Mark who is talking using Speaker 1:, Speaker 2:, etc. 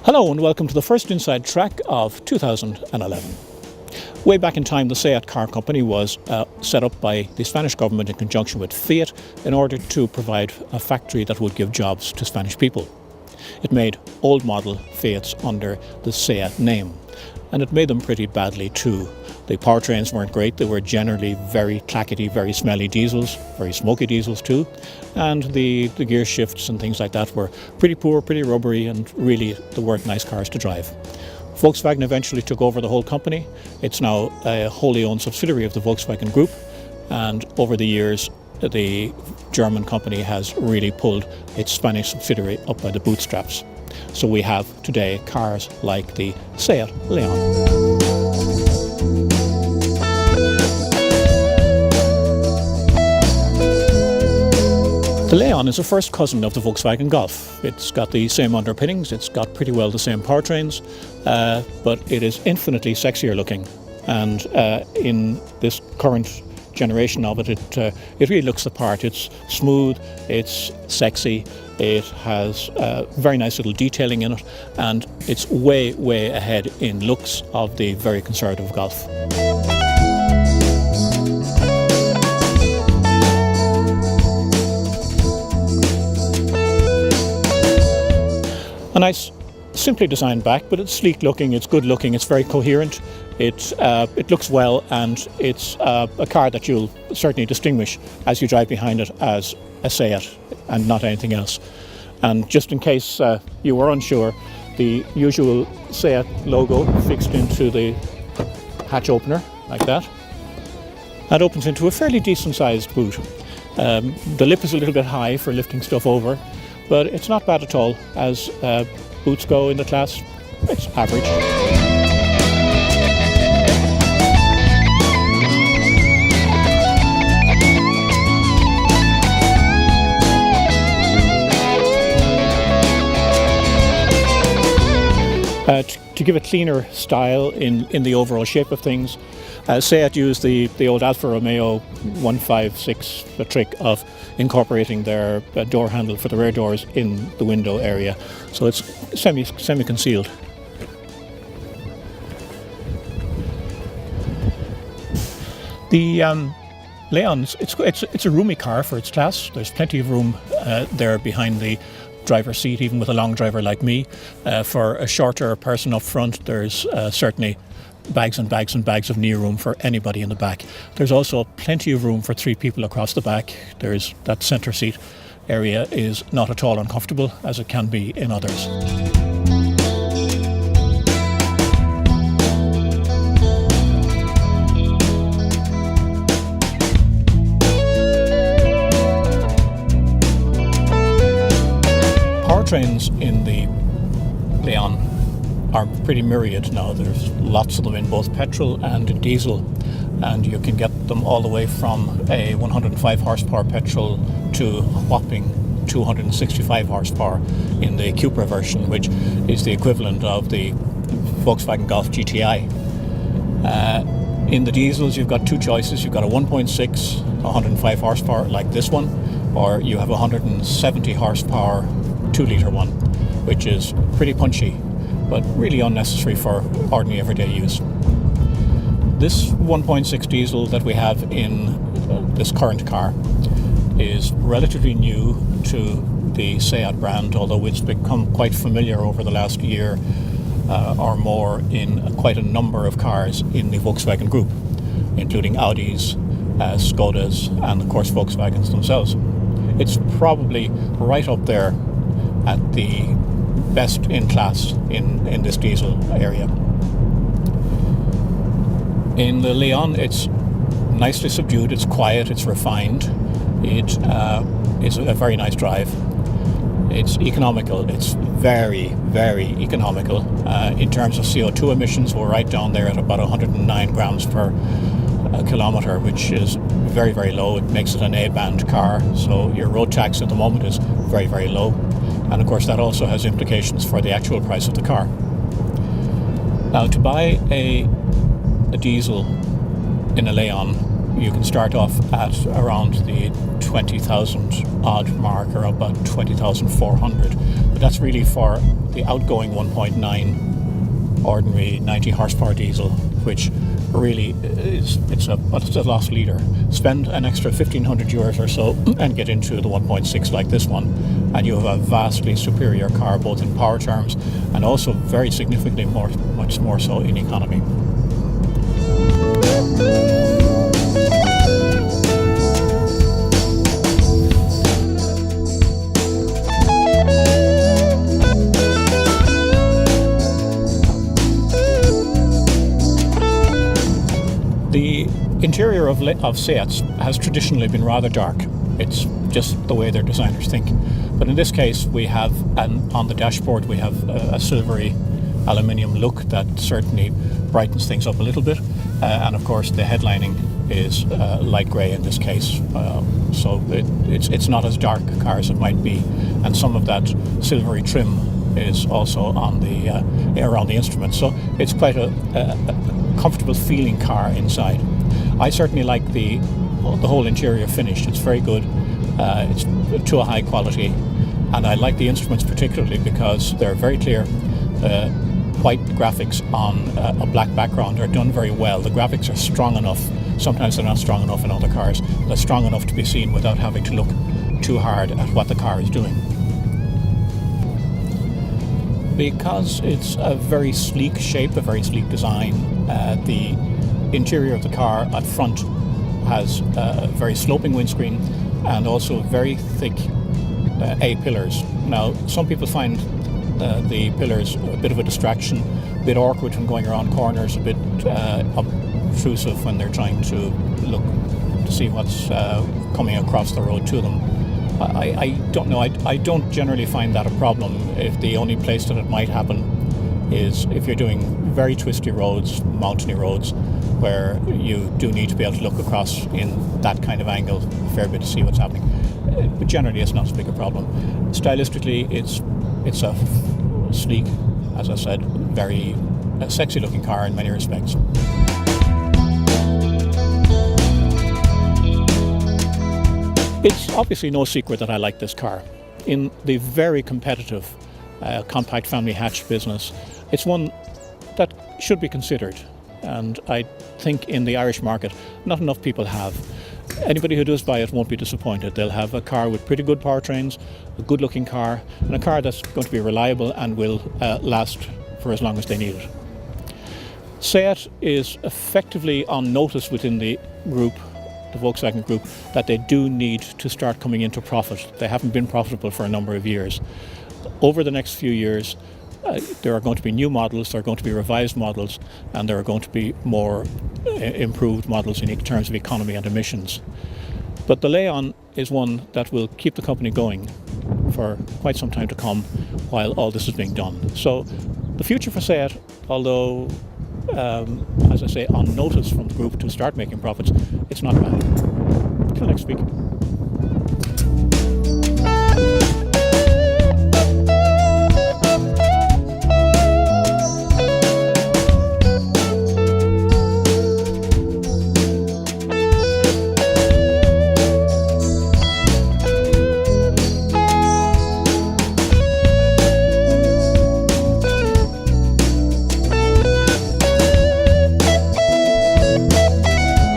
Speaker 1: Hello and welcome to the first Inside Track of 2011. Way back in time, the SEAT car company was set up by the Spanish government in conjunction with Fiat in order to provide a factory that would give jobs to Spanish people. It made old model Fiats under the SEAT name, and it made them pretty badly too. The powertrains weren't great. They were generally very clackety, very smelly diesels, very smoky diesels too, and the gear shifts and things like that were pretty poor, pretty rubbery, and really they weren't nice cars to drive. Volkswagen eventually took over the whole company. It's now a wholly owned subsidiary of the Volkswagen Group, and over the years the German company has really pulled its Spanish subsidiary up by the bootstraps. So we have today cars like the SEAT Leon. The Leon is a first cousin of the Volkswagen Golf. It's got the same underpinnings, it's got pretty well the same powertrains, but it is infinitely sexier looking. And in this current generation of it, it really looks the part. It's smooth, it's sexy, it has very nice little detailing in it, and it's way, way ahead in looks of the very conservative Golf. A nice, simply designed back, but it's sleek looking, it's good looking, it's very coherent, it looks well, and it's a car that you'll certainly distinguish as you drive behind it as a SEAT and not anything else. And just in case you were unsure, the usual SEAT logo fixed into the hatch opener like that. That opens into a fairly decent sized boot. The lip is a little bit high for lifting stuff over, but it's not bad at all. As boots go in the class, it's average. To give a cleaner style in the overall shape of things, SEAT used the old Alfa Romeo 156, the trick of incorporating their door handle for the rear doors in the window area, so it's semi-concealed. The Leon, it's a roomy car for its class. There's plenty of room there behind the driver's seat, even with a long driver like me. For a shorter person up front, there's certainly bags and bags and bags of knee room for anybody in the back. There's also plenty of room for three people across the back. There's that centre seat area is not at all uncomfortable as it can be in others. Powertrains in the Leon are pretty myriad now. There's lots of them in both petrol and diesel, and you can get them all the way from a 105 horsepower petrol to a whopping 265 horsepower in the Cupra version, which is the equivalent of the Volkswagen Golf GTI. In the diesels, you've got two choices. You've got a 1.6 105 horsepower like this one, or you have a 170 horsepower 2-litre one, which is pretty punchy but really unnecessary for ordinary everyday use. This 1.6 diesel that we have in this current car is relatively new to the SEAT brand, although it's become quite familiar over the last year or more in quite a number of cars in the Volkswagen Group, including Audis, Skodas, and of course Volkswagens themselves. It's probably right up there at the best in class in this diesel area. In the Leon, it's nicely subdued, it's quiet, it's refined, it is a very nice drive. It's economical, it's very, very economical. In terms of CO2 emissions, we're right down there at about 109 grams per kilometre, which is very, very low. It makes it an A-band car, so your road tax at the moment is very, very low. And of course that also has implications for the actual price of the car. Now, to buy a diesel in a Leon you can start off at around the 20,000 odd mark, or about 20,400. But that's really for the outgoing 1.9 ordinary 90 horsepower diesel, which really it's a lost leader. Spend an extra 1,500 euros or so and get into the 1.6 like this one, and you have a vastly superior car, both in power terms and also very significantly much more so in economy. The interior of Seats has traditionally been rather dark. It's just the way their designers think. But in this case, we have, on the dashboard, we have a silvery aluminium look that certainly brightens things up a little bit. And of course, the headlining is light grey in this case. So it's not as dark a car as it might be. And some of that silvery trim is also on the around the instruments. So it's quite a comfortable feeling car inside. I certainly like the whole interior finish. It's very good. It's to a high quality, and I like the instruments particularly because they're very clear. White graphics on a black background are done very well. The graphics are strong enough. Sometimes they're not strong enough in other cars. They're strong enough to be seen without having to look too hard at what the car is doing. Because it's a very sleek shape, a very sleek design, the interior of the car at front has a very sloping windscreen and also very thick A-pillars. Now, some people find the pillars a bit of a distraction, a bit awkward when going around corners, a bit obtrusive when they're trying to look to see what's coming across the road to them. I don't know. I don't generally find that a problem. If the only place that it might happen is if you're doing very twisty roads, mountainy roads, where you do need to be able to look across in that kind of angle a fair bit to see what's happening. But generally, it's not as big a problem. Stylistically, it's a sleek, as I said, very sexy-looking car in many respects. It's obviously no secret that I like this car. In the very competitive compact family hatch business, it's one that should be considered. And I think in the Irish market, not enough people have. Anybody who does buy it won't be disappointed. They'll have a car with pretty good powertrains, a good-looking car, and a car that's going to be reliable and will last for as long as they need it. Seat is effectively on notice within the group, the Volkswagen Group, that they do need to start coming into profit. They haven't been profitable for a number of years. Over the next few years, there are going to be new models, there are going to be revised models, and there are going to be more improved models in terms of economy and emissions. But the Leon is one that will keep the company going for quite some time to come while all this is being done. So the future for Seat, although as I say, on notice from the group to start making profits, it's not bad. Till next week.